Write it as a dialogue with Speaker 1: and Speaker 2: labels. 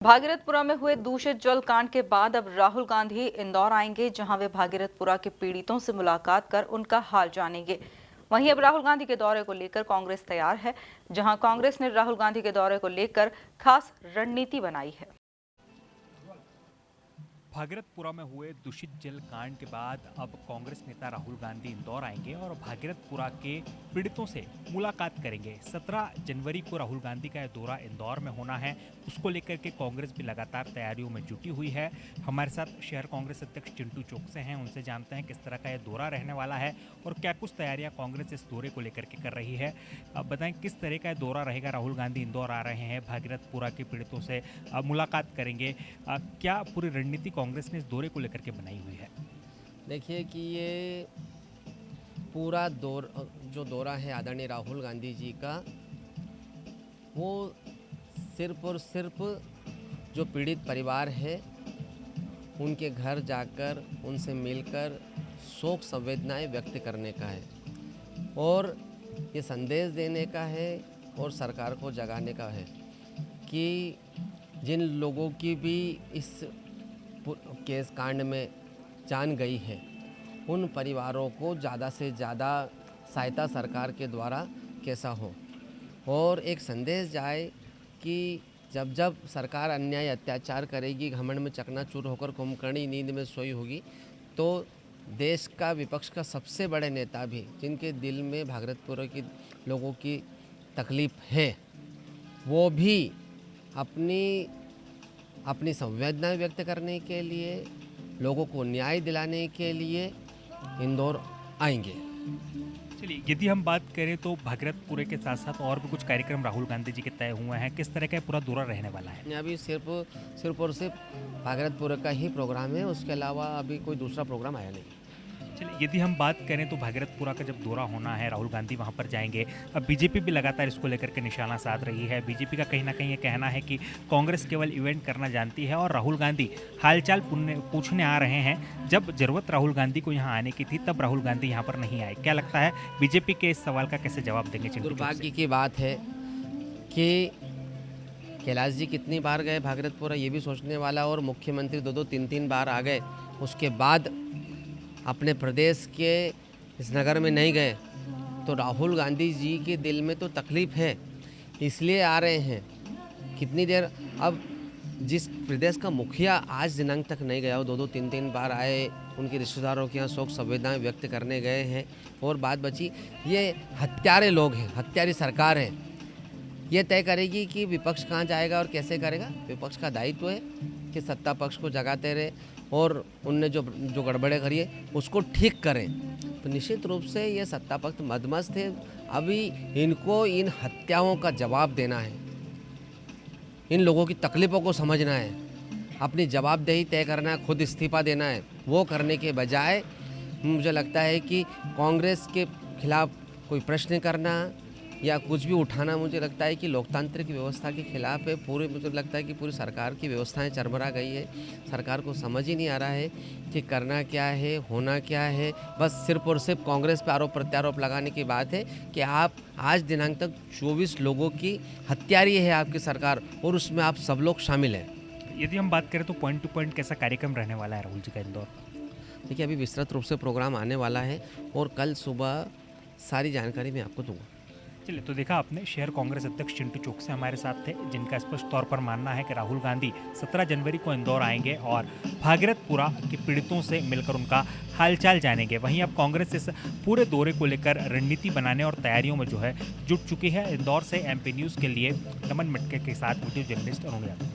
Speaker 1: भागीरथपुरा में हुए दूषित जल कांड के बाद अब राहुल गांधी इंदौर आएंगे, जहां वे भागीरथपुरा के पीड़ितों से मुलाकात कर उनका हाल जानेंगे। वहीं अब राहुल गांधी के दौरे को लेकर कांग्रेस तैयार है, जहां कांग्रेस ने राहुल गांधी के दौरे को लेकर खास रणनीति बनाई है।
Speaker 2: भागीरथपुरा में हुए दूषित जल कांड के बाद अब कांग्रेस नेता राहुल गांधी इंदौर आएंगे और भागीरथपुरा के पीड़ितों से मुलाकात करेंगे। 17 जनवरी को राहुल गांधी का यह दौरा इंदौर में होना है, उसको लेकर के कांग्रेस भी लगातार तैयारियों में जुटी हुई है। हमारे साथ शहर कांग्रेस अध्यक्ष चिंटू चौकसे हैं, उनसे जानते हैं किस तरह का यह दौरा रहने वाला है और क्या कुछ तैयारियां कांग्रेस इस दौरे को लेकर के कर रही है। अब बताएं किस तरह का दौरा रहेगा। राहुल गांधी इंदौर आ रहे हैं, भागीरथपुरा के पीड़ितों से मुलाकात करेंगे। क्या पूरी रणनीति कांग्रेस ने इस दौरे को लेकर के बनाई हुई है?
Speaker 3: देखिए कि ये पूरा जो दौरा है आदरणीय राहुल गांधी जी का, वो सिर्फ और सिर्फ जो पीड़ित परिवार है उनके घर जाकर उनसे मिलकर शोक संवेदनाएं व्यक्त करने का है और ये संदेश देने का है और सरकार को जगाने का है कि जिन लोगों की भी इस केस कांड में जान गई है, उन परिवारों को ज़्यादा से ज़्यादा सहायता सरकार के द्वारा कैसा हो और एक संदेश जाए कि जब जब सरकार अन्याय अत्याचार करेगी, घमंड में चकनाचूर होकर कुंभकर्णी नींद में सोई होगी, तो देश का विपक्ष का सबसे बड़े नेता भी, जिनके दिल में भागीरथपुरा के लोगों की तकलीफ़ है, वो भी अपनी संवेदना व्यक्त करने के लिए, लोगों को न्याय दिलाने के लिए इंदौर आएंगे।
Speaker 2: चलिए, यदि हम बात करें तो भागीरथपुरे के साथ साथ और भी कुछ कार्यक्रम राहुल गांधी जी के तय हुए हैं। किस तरह का पूरा दौरा रहने वाला है?
Speaker 3: अभी सिर्फ और सिर्फ भागीरथपुरे का ही प्रोग्राम है, उसके अलावा अभी कोई दूसरा प्रोग्राम आया नहीं।
Speaker 2: चलिए, यदि हम बात करें तो भागीरथपुरा का जब दौरा होना है, राहुल गांधी वहां पर जाएंगे। अब बीजेपी भी लगातार इसको लेकर के निशाना साध रही है। बीजेपी का कहीं ना कहीं ये कहना है कि कांग्रेस केवल इवेंट करना जानती है और राहुल गांधी हालचाल पूछने आ रहे हैं। जब जरूरत राहुल गांधी को यहाँ आने की थी, तब राहुल गांधी यहाँ पर नहीं आए। क्या लगता है बीजेपी के इस सवाल का कैसे जवाब देंगे?
Speaker 3: दुर्भाग्य की बात है कि कैलाश जी कितनी बार गए भागीरथपुरा, ये भी सोचने वाला, और मुख्यमंत्री 2-2, 3-3 बार आ गए, उसके बाद अपने प्रदेश के इस नगर में नहीं गए, तो राहुल गांधी जी के दिल में तो तकलीफ़ है, इसलिए आ रहे हैं। कितनी देर, अब जिस प्रदेश का मुखिया आज दिनांक तक नहीं गया, वो 2-2, 3-3 बार आए, उनके रिश्तेदारों के यहाँ शोक संवेदनाएं व्यक्त करने गए हैं, और बात बची ये हत्यारे लोग हैं, हत्यारी सरकार है। ये तय करेगी कि विपक्ष कहाँ जाएगा और कैसे करेगा। विपक्ष का दायित्व है कि सत्ता पक्ष को जगाते रहे और उनने जो गड़बड़े करी है उसको ठीक करें। तो निश्चित रूप से ये सत्ता पक्ष मदमस्त है। अभी इनको इन हत्याओं का जवाब देना है, इन लोगों की तकलीफ़ों को समझना है, अपनी जवाबदेही तय करना है, खुद इस्तीफा देना है। वो करने के बजाय मुझे लगता है कि कांग्रेस के खिलाफ कोई प्रश्न करना या कुछ भी उठाना, मुझे लगता है कि लोकतांत्रिक व्यवस्था के खिलाफ है। मुझे लगता है कि पूरी सरकार की व्यवस्थाएं चरमरा गई है। सरकार को समझ ही नहीं आ रहा है कि करना क्या है, होना क्या है। बस सिर्फ और सिर्फ कांग्रेस पर आरोप प्रत्यारोप लगाने की बात है कि आप आज दिनांक तक 24 लोगों की हत्यारी है आपकी सरकार, और उसमें आप सब लोग शामिल हैं।
Speaker 2: यदि हम बात करें तो पॉइंट टू पॉइंट कैसा कार्यक्रम रहने वाला है राहुल जी का इंदौर?
Speaker 3: देखिए, अभी विस्तृत रूप से प्रोग्राम आने वाला है और कल सुबह सारी जानकारी मैं आपको दूँगा।
Speaker 2: चलिए, तो देखा आपने, शहर कांग्रेस अध्यक्ष चिंटू चौकसे हमारे साथ थे, जिनका स्पष्ट तौर पर मानना है कि राहुल गांधी 17 जनवरी को इंदौर आएंगे और भागीरथपुरा के पीड़ितों से मिलकर उनका हालचाल जानेंगे। वहीं अब कांग्रेस इस पूरे दौरे को लेकर रणनीति बनाने और तैयारियों में जो है जुट चुकी है। इंदौर से MP न्यूज़ के लिए नमन मटके के साथ वीडियो जर्नलिस्ट अरुण यादव।